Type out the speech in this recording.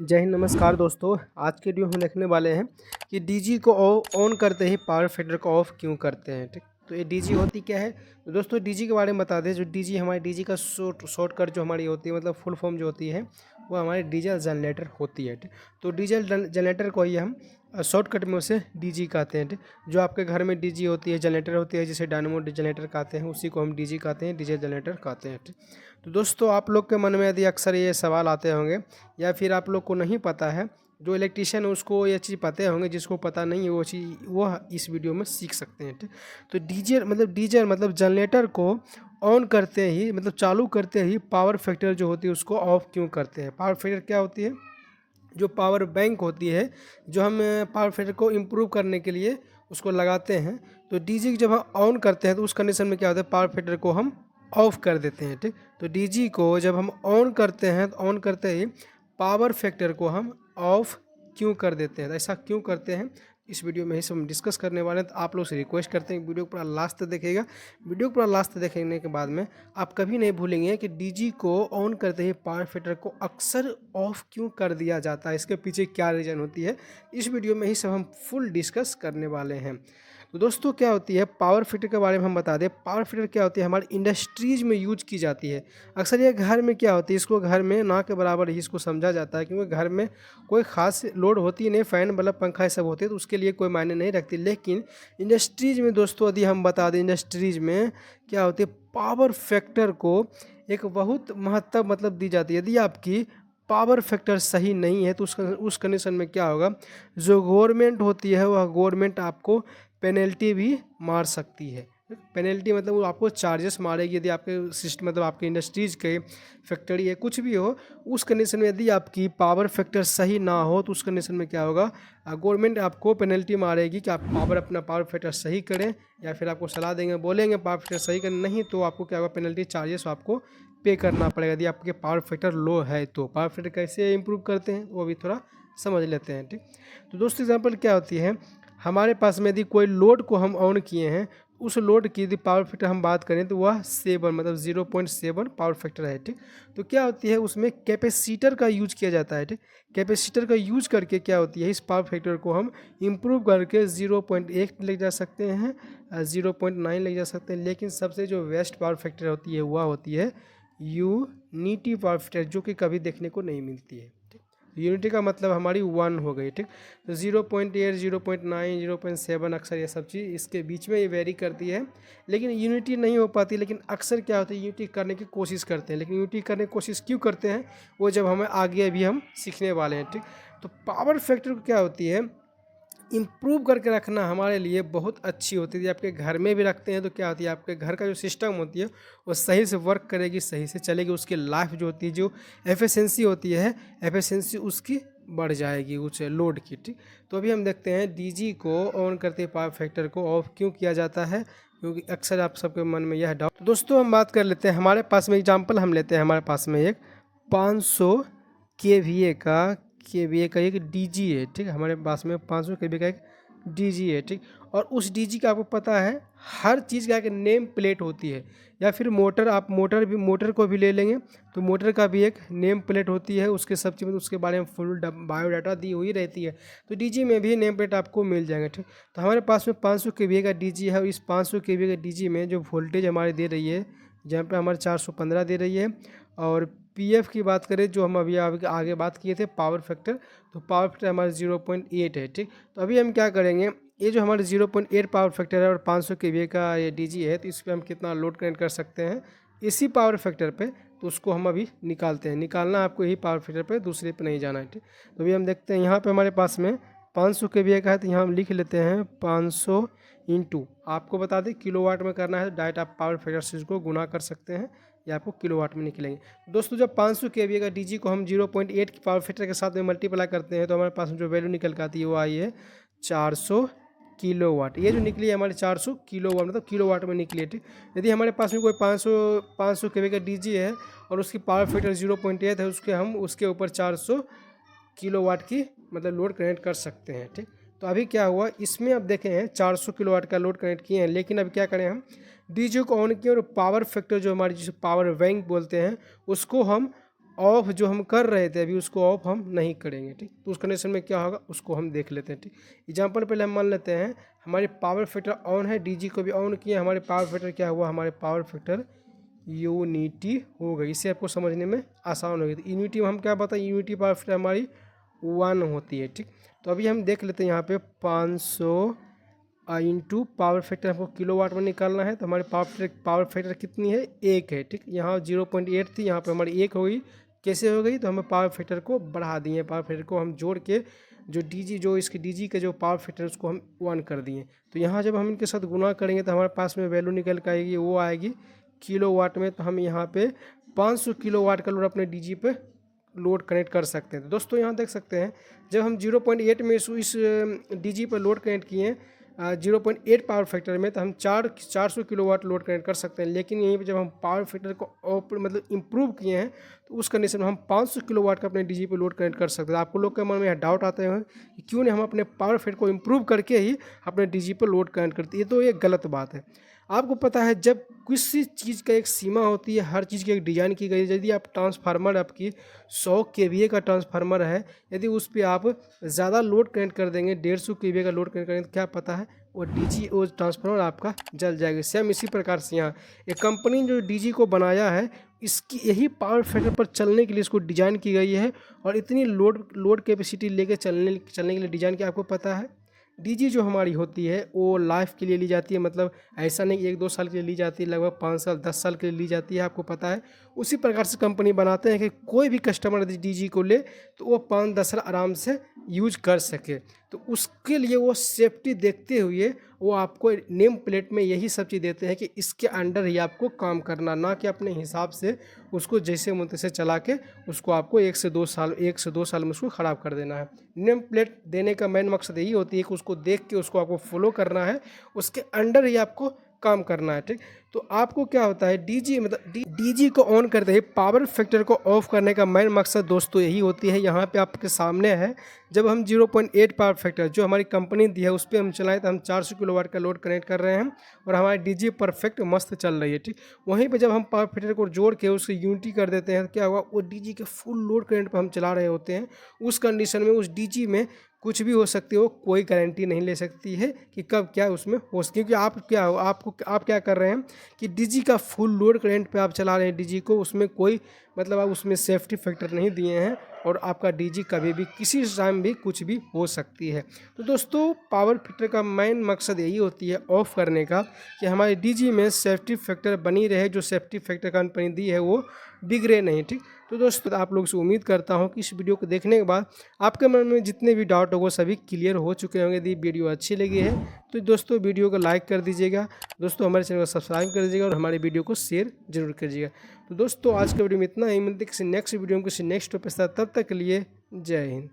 जय हिंद, नमस्कार दोस्तों। आज के वीडियो हम देखने वाले हैं कि डीजी को ऑन करते ही पावर फेडर को ऑफ क्यों करते हैं। ठीक, तो ये डीजी होती क्या है। तो दोस्तों डीजी के बारे में बता दें। जो डीजी हमारी डीजी का शॉर्टकट जो हमारी होती है, मतलब फुल फॉर्म जो होती है वो हमारी डीजल जनरेटर होती है। ठीक, तो डीजल जनरेटर को ही हम शॉर्टकट में उसे डीजी कहते हैं। ठीक, जो आपके घर में डीजी होती है, जनरेटर होती है, जिसे डायनेमो जनरेटर कहते हैं, उसी को हम डीजी कहते हैं, डीजल जनरेटर कहते हैं। ठीक, तो दोस्तों आप लोग के मन में यदि अक्सर ये सवाल आते होंगे या फिर आप लोग को नहीं पता है, जो इलेक्ट्रिशियन है उसको ये चीज़ पता होंगे, जिसको पता नहीं है वो चीज़ वो इस वीडियो में सीख सकते हैं। ठीक, तो डीजल मतलब जनरेटर को ऑन करते ही, मतलब चालू करते ही पावर फैक्टर जो होती है उसको ऑफ क्यों करते हैं। पावर फैक्टर क्या होती है? जो पावर बैंक होती है, जो हम पावर फैक्टर को इम्प्रूव करने के लिए उसको लगाते हैं। तो डीजी जब हम ऑन करते हैं तो उस कंडीशन में क्या होता है, पावर फैक्टर को हम ऑफ कर देते हैं। ठीक, तो डीजी को जब हम ऑन करते हैं तो ऑन करते ही पावर फैक्टर को हम ऑफ क्यों कर देते हैं। तो ऐसा क्यों करते हैं, इस वीडियो में ही सब हम डिस्कस करने वाले हैं। तो आप लोग से रिक्वेस्ट करते हैं वीडियो को पूरा लास्ट तक देखिएगा। वीडियो को पूरा लास्ट तक देखने के बाद में आप कभी नहीं भूलेंगे कि डीजी को ऑन करते ही पावर फैक्टर को अक्सर ऑफ क्यों कर दिया जाता है, इसके पीछे क्या रीज़न होती है, इस वीडियो में ही सब हम फुल डिस्कस करने वाले हैं। तो दोस्तों क्या होती है पावर फैक्टर के बारे में हम बता दें। पावर फैक्टर क्या होती है, हमारी इंडस्ट्रीज में यूज की जाती है। अक्सर ये घर में क्या होती है, इसको घर में ना के बराबर ही इसको समझा जाता है, क्योंकि घर में कोई खास लोड होती नहीं, फ़ैन बल्ब पंखा ये सब होते हैं, तो उसके लिए कोई मायने नहीं रखती। लेकिन इंडस्ट्रीज में दोस्तों यदि हम बता दें, इंडस्ट्रीज में क्या होती है, पावर फैक्टर को एक बहुत महत्व मतलब दी जाती है। यदि आपकी पावर फैक्टर सही नहीं है तो उस कंडीशन में क्या होगा, जो गवर्नमेंट होती है वह गवर्नमेंट आपको पेनल्टी भी मार सकती है। पेनल्टी मतलब वो आपको चार्जेस मारेगी यदि आपके सिस्टम, मतलब आपके इंडस्ट्रीज़ के फैक्ट्री है कुछ भी हो, उस कंडीशन में यदि आपकी पावर फैक्टर सही ना हो तो उस कंडीशन में क्या होगा, गवर्नमेंट आपको पेनल्टी मारेगी कि आप अपना पावर फैक्टर सही करें, या फिर आपको सलाह देंगे, बोलेंगे पावर फैक्टर सही करें, नहीं तो आपको क्या होगा, पेनल्टी चार्जेस आपको पे करना पड़ेगा यदि आपके पावर फैक्टर लो है। तो पावर फैक्टर कैसे इंप्रूव करते हैं वो भी थोड़ा समझ लेते हैं। ठीक, तो दोस्तों एग्जाम्पल क्या होती है, हमारे पास में यदि कोई लोड को हम ऑन किए हैं, उस लोड की यदि पावर फैक्टर हम बात करें तो वह 7 मतलब 0.7 पावर फैक्टर है। ठीक, तो क्या होती है उसमें कैपेसिटर का यूज किया जाता है। ठीक, कैपेसिटर का यूज करके क्या होती है, इस पावर फैक्टर को हम इम्प्रूव करके 0.8 ले जा सकते हैं, 0.9 ले जा सकते हैं। लेकिन सबसे जो बेस्ट पावर फैक्टर होती है वह होती है यूनिटी पावर फैक्टर, जो कि कभी देखने को नहीं मिलती है। यूनिटी का मतलब हमारी 1 हो गई। ठीक, तो 0.8 0.9 0.7 अक्सर ये सब चीज़ इसके बीच में ये वेरी करती है, लेकिन यूनिटी नहीं हो पाती। लेकिन अक्सर क्या होता है, यूनिटी करने की कोशिश करते हैं, लेकिन यूनिटी करने की कोशिश क्यों करते हैं वो जब हमें आगे अभी हम सीखने वाले हैं। ठीक, तो पावर फैक्टर क्या होती है, इम्प्रूव करके रखना हमारे लिए बहुत अच्छी होती है। आपके घर में भी रखते हैं तो क्या होती है, आपके घर का जो सिस्टम होती है वो सही से वर्क करेगी, सही से चलेगी, उसकी लाइफ जो होती है, जो एफिशिएंसी होती है, एफिशिएंसी उसकी बढ़ जाएगी उस लोड की। ठीक, तो अभी हम देखते हैं डीजी को ऑन करते पावर फैक्टर को ऑफ क्यों किया जाता है, क्योंकि अक्सर आप सबके मन में यह डाउट। तो दोस्तों हम बात कर लेते हैं, हमारे पास में एग्जाम्पल हम लेते हैं, हमारे पास में एक 500 केवीए का एक डीजी है। ठीक, हमारे पास में 500 केवीए का एक डीजी है। ठीक, और उस डीजी का आपको पता है हर चीज़ का एक नेम प्लेट होती है, या फिर मोटर, आप मोटर को भी ले लेंगे तो मोटर का भी एक नेम प्लेट होती है, उसके सब चीज़ उसके बारे में फुल बायोडाटा दी हुई रहती है। तो डीजी में भी नेम प्लेट आपको मिल जाएंगे। ठीक, तो हमारे पास में 500 केवीए का डीजी है, और इस 500 केवीए का डीजी में जो वोल्टेज हमारी दे रही है, जहाँ पे हमारे 415 दे रही है। और पीएफ की बात करें, जो हम अभी आगे बात किए थे पावर फैक्टर, तो पावर फैक्टर हमारे 0.8 है। ठीक, तो अभी हम क्या करेंगे, ये जो हमारे 0.8 पावर फैक्टर है और 500 केवीए का ये डीजी है, तो इस पर हम कितना लोड कनेक्ट कर सकते हैं इसी पावर फैक्टर पे, तो उसको हम अभी निकालते हैं। निकालना आपको यही पावर फैक्टर पे, दूसरे पे नहीं जाना है। ठीक, तो अभी हम देखते हैं यहाँ पे हमारे पास में 500 केवीए का है, तो यहाँ हम लिख लेते हैं 500 इंटू, आपको बता दें किलोवाट में करना है, डायरेक्ट आप पावर फैक्टर से इसको गुना कर सकते हैं, या आपको किलोवाट में निकलेंगे। दोस्तों जब 500 केवीए का डीजी को हम 0.8 की पावर फैक्टर के साथ में मल्टीप्लाई करते हैं तो हमारे पास जो वैल्यू निकल के आती है वो आई है 400 किलोवाट। ये जो निकली है हमारे 400 किलोवाट, मतलब किलोवाट में निकली है। ठीक, यदि हमारे पास में कोई 500 केवीए का डीजी है और उसकी पावर फैक्टर 0.8 है, उसके ऊपर 400 किलोवाट की मतलब लोड कनेक्ट कर सकते हैं। ठीक, तो अभी क्या हुआ, इसमें अब देखें हैं 400 किलोवाट का लोड कनेक्ट किए हैं, लेकिन अब क्या करें, हम डीजी को ऑन किए और पावर फैक्टर जो हमारी जिसे पावर बैंक बोलते हैं उसको हम ऑफ जो हम कर रहे थे अभी उसको ऑफ हम नहीं करेंगे, ठीक। तो उस कंडीशन में क्या होगा उसको हम देख लेते हैं, ठीक। एग्जाम्पल पहले हम मान लेते हैं हमारे पावर फैक्टर ऑन है, डीजी को भी ऑन किया, हमारे पावर फैक्टर क्या हुआ, हमारे पावर फैक्टर यूनिटी हो गई। इससे आपको समझने में आसान होगी। तो यूनिटी हम क्या बताएं, यूनिटी पावर फैक्टर हमारी 1 होती है, ठीक। तो अभी हम देख लेते हैं यहाँ पे 500 इंटू पावर फैक्टर हमको किलोवाट में निकालना है। तो हमारे पावर फैक्टर कितनी है, 1 है, ठीक। यहाँ 0.8 थी, यहाँ पे हमारी 1 हो गई। कैसे हो गई, तो हमें पावर फैक्टर को बढ़ा दिए, पावर फैक्टर को हम जोड़ के जो डीजी जो इसके डीजी का जो पावर फैक्टर उसको हम 1 कर दिए। तो यहाँ जब हम इनके साथ गुना करेंगे तो हमारे पास में वैल्यू निकल के आएगी, वो आएगी किलोवाट में। तो हम यहाँ पे 500 किलोवाट का लोड अपने डीजी पे लोड कनेक्ट कर सकते हैं। तो दोस्तों यहाँ देख सकते हैं जब हम 0.8 में इस डीजी पर लोड कनेक्ट किए 0.8 पावर फैक्टर में, तो हम 400 किलोवाट लोड कनेक्ट कर सकते हैं। लेकिन यहीं पे जब हम पावर फैक्टर को मतलब इम्प्रूव किए हैं तो उस कंडीशन में हम 500 किलोवाट का अपने डीजी पे लोड कनेक्ट कर सकते हैं। आपको लोग के मन में यह डाउट आते हैं कि क्यों नहीं हम अपने पावर फैक्टर को इम्प्रूव करके ही अपने डीजी पे लोड कनेक्ट करते हैं। ये तो ये गलत बात है। आपको पता है जब किसी चीज़ का एक सीमा होती है, हर चीज़ की एक डिज़ाइन की गई है। यदि आप ट्रांसफार्मर आपकी 100 केवीए का ट्रांसफार्मर है, यदि उस पर आप ज़्यादा लोड कनेक्ट कर देंगे, 150 केवीए का लोड कनेक्ट करेंगे, तो क्या पता है वो डीजी वो ट्रांसफार्मर आपका जल जाएगा। सेम इसी प्रकार से यहाँ एक कंपनी जो डीजी को बनाया है, इसकी यही पावर फैक्टर पर चलने के लिए इसको डिज़ाइन की गई है और इतनी लोड कैपेसिटी लेके चलने के लिए डिज़ाइन किया। आपको पता है डीजी जो हमारी होती है वो लाइफ के लिए ली जाती है, मतलब ऐसा नहीं 1-2 साल के लिए ली जाती है, लगभग 5 साल 10 साल के लिए ली जाती है। आपको पता है उसी प्रकार से कंपनी बनाते हैं कि कोई भी कस्टमर यदि डीजी को ले तो वो 5-10 साल आराम से यूज कर सके। तो उसके लिए वो सेफ्टी देखते हुए वो आपको नेम प्लेट में यही सब चीज़ देते हैं कि इसके अंडर ही आपको काम करना, ना कि अपने हिसाब से उसको जैसे मन तैसे चला के उसको आपको 1 से 2 साल में उसको ख़राब कर देना है। नेम प्लेट देने का मेन मकसद यही होती है कि उसको देख के उसको आपको फॉलो करना है, उसके अंडर ही आपको काम करना है, ठीक। तो आपको क्या होता है डीजी मतलब डीजी को ऑन करते ही पावर फैक्टर को ऑफ करने का मेन मकसद दोस्तों यही होती है। यहाँ पे आपके सामने है जब हम 0.8 पावर फैक्टर जो हमारी कंपनी दी है उस पर हम चलाएं तो हम 400 किलोवाट का लोड कनेक्ट कर रहे हैं और हमारी डीजी परफेक्ट मस्त चल रही है, ठीक। वहीं पे जब हम पावर फैक्टर को जोड़ के उसकी यूनिटी कर देते हैं तो क्या हुआ, वो डीजी के फुल लोड करंट पर हम चला रहे होते हैं। उस कंडीशन में उस डीजी में कुछ भी हो सकती हो, कोई गारंटी नहीं ले सकती है कि कब क्या उसमें हो, क्योंकि आप क्या कर रहे हैं कि डीजी का फुल लोड करंट पे आप चला रहे हैं डीजी को, उसमें कोई मतलब आप उसमें सेफ्टी फैक्टर नहीं दिए हैं और आपका डीजी कभी भी किसी टाइम भी कुछ भी हो सकती है। तो दोस्तों पावर फैक्टर का मेन मकसद यही होती है ऑफ करने का कि हमारे डीजी में सेफ्टी फैक्टर बनी रहे, जो सेफ्टी फैक्टर कंपनी दी है वो बिगड़े नहीं, ठीक। तो दोस्तों आप लोग से उम्मीद करता हूँ कि इस वीडियो को देखने के बाद आपके मन में जितने भी डाउट हो वो सभी क्लियर हो चुके होंगे। यदि वीडियो अच्छी लगी है तो दोस्तों वीडियो को लाइक कर दीजिएगा, दोस्तों हमारे चैनल को सब्सक्राइब कर दीजिएगा और हमारे वीडियो को शेयर जरूर कीजिएगा। तो दोस्तों आज के वीडियो में इतना ही, मिलते किसी नेक्स्ट वीडियो में किसी नेक्स्ट टॉपिक के साथ, तब तक के लिए जय हिंद।